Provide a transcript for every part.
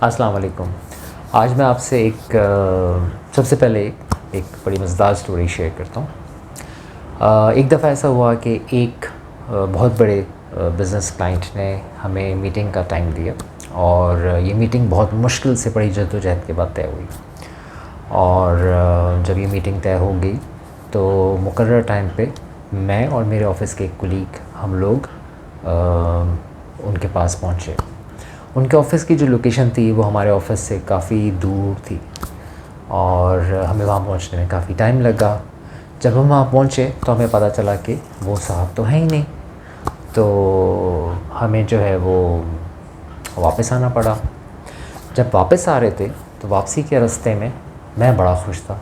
السلام علیکم. آج میں آپ سے سب سے پہلے ایک بڑی مزیدار سٹوری شیئر کرتا ہوں. ایک دفعہ ایسا ہوا کہ ایک بہت بڑے بزنس کلائنٹ نے ہمیں میٹنگ کا ٹائم دیا اور یہ میٹنگ بہت مشکل سے بڑی جدوجہد کے بعد طے ہوئی. اور جب یہ میٹنگ طے ہو گئی تو مقررہ ٹائم پہ میں اور میرے آفس کے ایک کولیگ ہم لوگ ان کے پاس پہنچے. ان کے آفس کی جو لوکیشن تھی وہ ہمارے آفس سے کافی دور تھی اور ہمیں وہاں پہنچنے میں کافی ٹائم لگا. جب ہم وہاں پہنچے تو ہمیں پتہ چلا کہ وہ صاحب تو ہیں ہی نہیں, تو ہمیں جو ہے وہ واپس آنا پڑا. جب واپس آ رہے تھے تو واپسی کے راستے میں میں بڑا خوش تھا.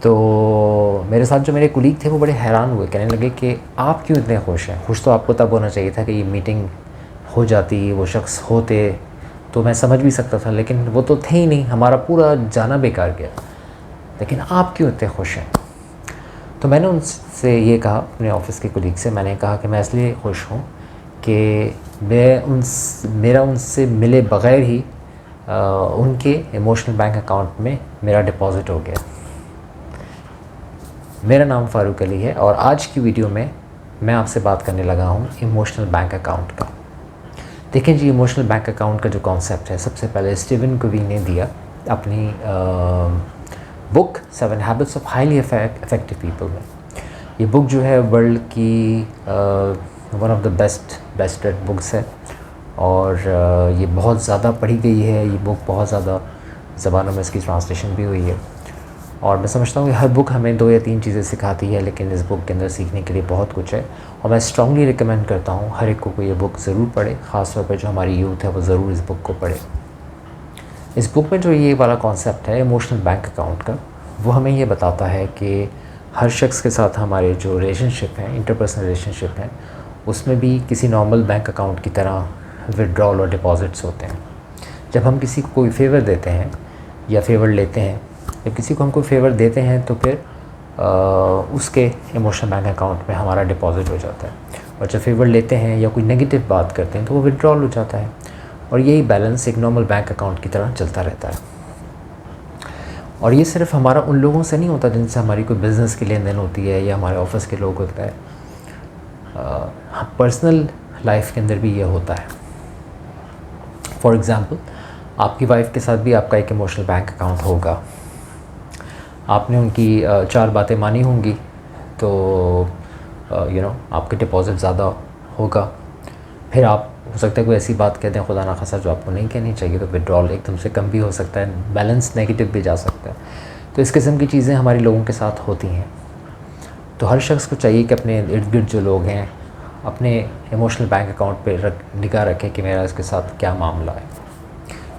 تو میرے ساتھ جو میرے کولیگ تھے وہ بڑے حیران ہوئے, کہنے لگے کہ آپ کیوں اتنے خوش ہیں؟ خوش تو آپ کو تب ہونا چاہیے تھا کہ یہ میٹنگ ہو جاتی, وہ شخص ہوتے تو میں سمجھ بھی سکتا تھا, لیکن وہ تو تھے ہی نہیں, ہمارا پورا جانا بیکار گیا. لیکن آپ کیوں اتنے خوش ہیں؟ تو میں نے ان سے یہ کہا, اپنے آفس کے کولیگ سے میں نے کہا کہ میں اس لیے خوش ہوں کہ میرا ان سے ملے بغیر ہی ان کے ایموشنل بینک اکاؤنٹ میں میرا ڈپازٹ ہو گیا. میرا نام فاروق علی ہے اور آج کی ویڈیو میں آپ سے بات کرنے لگا ہوں ایموشنل بینک اکاؤنٹ کا. دیکھیں جی, ایموشنل بینک اکاؤنٹ کا جو کانسیپٹ ہے سب سے پہلے اسٹیون کووی نے دیا اپنی بک 7 habits of highly effective people میں. یہ بک جو ہے ورلڈ کی one of the best read books ہے اور یہ بہت زیادہ پڑھی گئی ہے. یہ بک بہت زیادہ زبانوں میں اس کی ٹرانسلیشن بھی ہوئی ہے اور میں سمجھتا ہوں کہ ہر بک ہمیں 2 یا 3 چیزیں سکھاتی ہے, لیکن اس بک کے اندر سیکھنے کے لیے بہت کچھ ہے اور میں اسٹرانگلی ریکمینڈ کرتا ہوں ہر ایک کو یہ بک ضرور پڑھے, خاص طور پہ جو ہماری یوتھ ہے وہ ضرور اس بک کو پڑھے. اس بک میں جو یہ والا کانسیپٹ ہے ایموشنل بینک اکاؤنٹ کا, وہ ہمیں یہ بتاتا ہے کہ ہر شخص کے ساتھ ہمارے جو ریلیشن شپ ہیں, انٹرپرسنل ریلیشن شپ ہیں, اس میں بھی کسی نارمل بینک اکاؤنٹ کی طرح وڈرال اور ڈپازٹس ہوتے ہیں. جب ہم کسی کو کوئی فیور دیتے ہیں یا فیور لیتے ہیں, جب کسی کو ہم کوئی فیور دیتے ہیں تو پھر اس کے ایموشنل بینک اکاؤنٹ میں ہمارا ڈپازٹ ہو جاتا ہے, اور جب فیور لیتے ہیں یا کوئی نگیٹو بات کرتے ہیں تو وہ وڈرال ہو جاتا ہے, اور یہی بیلنس ایک نارمل بینک اکاؤنٹ کی طرح چلتا رہتا ہے. اور یہ صرف ہمارا ان لوگوں سے نہیں ہوتا جن سے ہماری کوئی بزنس کی لین دین ہوتی ہے یا ہمارے آفس کے لوگ ہوتا ہے, پرسنل لائف کے اندر بھی یہ ہوتا ہے. فار ایگزامپل, آپ کی وائف کے ساتھ بھی آپ کا ایک ایموشنل بینک اکاؤنٹ ہوگا. آپ نے ان کی 4 باتیں مانی ہوں گی تو آپ کے ڈپازٹ زیادہ ہوگا. پھر آپ ہو سکتا ہے کوئی ایسی بات کہتے ہیں خدا نخواستہ جو آپ کو نہیں کہنی چاہیے, تو وڈرال ایک دم سے کم بھی ہو سکتا ہے, بیلنس نیگیٹو بھی جا سکتا ہے. تو اس قسم کی چیزیں ہمارے لوگوں کے ساتھ ہوتی ہیں. تو ہر شخص کو چاہیے کہ اپنے ارد گرد جو لوگ ہیں اپنے ایموشنل بینک اکاؤنٹ پہ نگاہ رکھیں کہ میرا اس کے ساتھ کیا معاملہ ہے,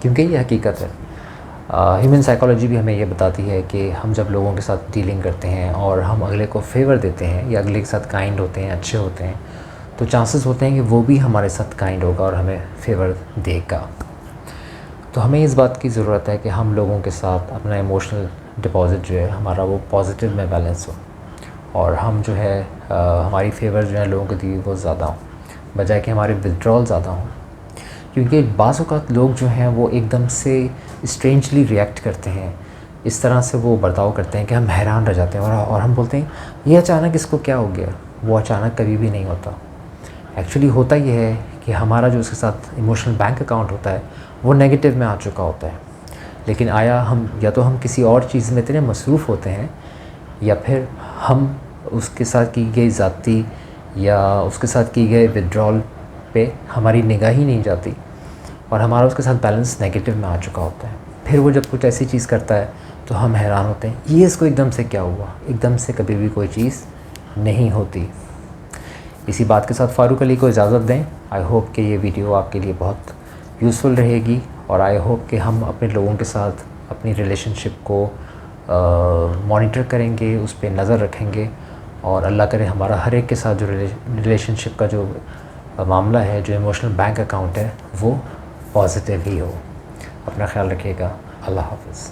کیونکہ یہ حقیقت ہے. ہیومن سائیکالوجی بھی ہمیں یہ بتاتی ہے کہ ہم جب لوگوں کے ساتھ ڈیلنگ کرتے ہیں اور ہم اگلے کو فیور دیتے ہیں یا اگلے کے ساتھ کائنڈ ہوتے ہیں, اچھے ہوتے ہیں, تو چانسز ہوتے ہیں کہ وہ بھی ہمارے ساتھ کائنڈ ہوگا اور ہمیں فیور دے گا. تو ہمیں اس بات کی ضرورت ہے کہ ہم لوگوں کے ساتھ اپنا ایموشنل ڈپازٹ جو ہے ہمارا وہ پازیٹیو میں بیلنس ہو, اور ہم جو ہے ہماری فیور جو ہے لوگوں کو دی وہ زیادہ ہوں بجائے کہ ہمارے ودرال زیادہ ہوں. کیونکہ بعض اوقات لوگ جو ہیں وہ ایک دم سے اسٹرینجلی ریئیکٹ کرتے ہیں, اس طرح سے وہ برتاؤ کرتے ہیں کہ ہم حیران رہ جاتے ہیں اور ہم بولتے ہیں یہ اچانک اس کو کیا ہو گیا. وہ اچانک کبھی بھی نہیں ہوتا. ایکچولی ہوتا یہ ہے کہ ہمارا جو اس کے ساتھ ایموشنل بینک اکاؤنٹ ہوتا ہے وہ نیگیٹو میں آ چکا ہوتا ہے, لیکن یا تو ہم کسی اور چیز میں اتنے مصروف ہوتے ہیں یا پھر ہم اس کے ساتھ کی گئی ذاتی یا اس کے ساتھ کی گئے ودرال پہ ہماری نگاہ ہی نہیں جاتی اور ہمارا اس کے ساتھ بیلنس نیگیٹو میں آ چکا ہوتا ہے. پھر وہ جب کچھ ایسی چیز کرتا ہے تو ہم حیران ہوتے ہیں یہ اس کو ایک دم سے کیا ہوا. ایک دم سے کبھی بھی کوئی چیز نہیں ہوتی. اسی بات کے ساتھ فاروق علی کو اجازت دیں. آئی ہوپ کہ یہ ویڈیو آپ کے لیے بہت یوزفل رہے گی, اور آئی ہوپ کہ ہم اپنے لوگوں کے ساتھ اپنی ریلیشن شپ کو مانیٹر کریں گے, اس پہ نظر رکھیں گے, اور اللہ کرے ہمارا ہر ایک کے ساتھ جو ریلیشن شپ کا جو معاملہ ہے, جو ایموشنل بینک اکاؤنٹ ہے, وہ پازیٹیو ہی ہو. اپنا خیال رکھیے گا. اللہ حافظ.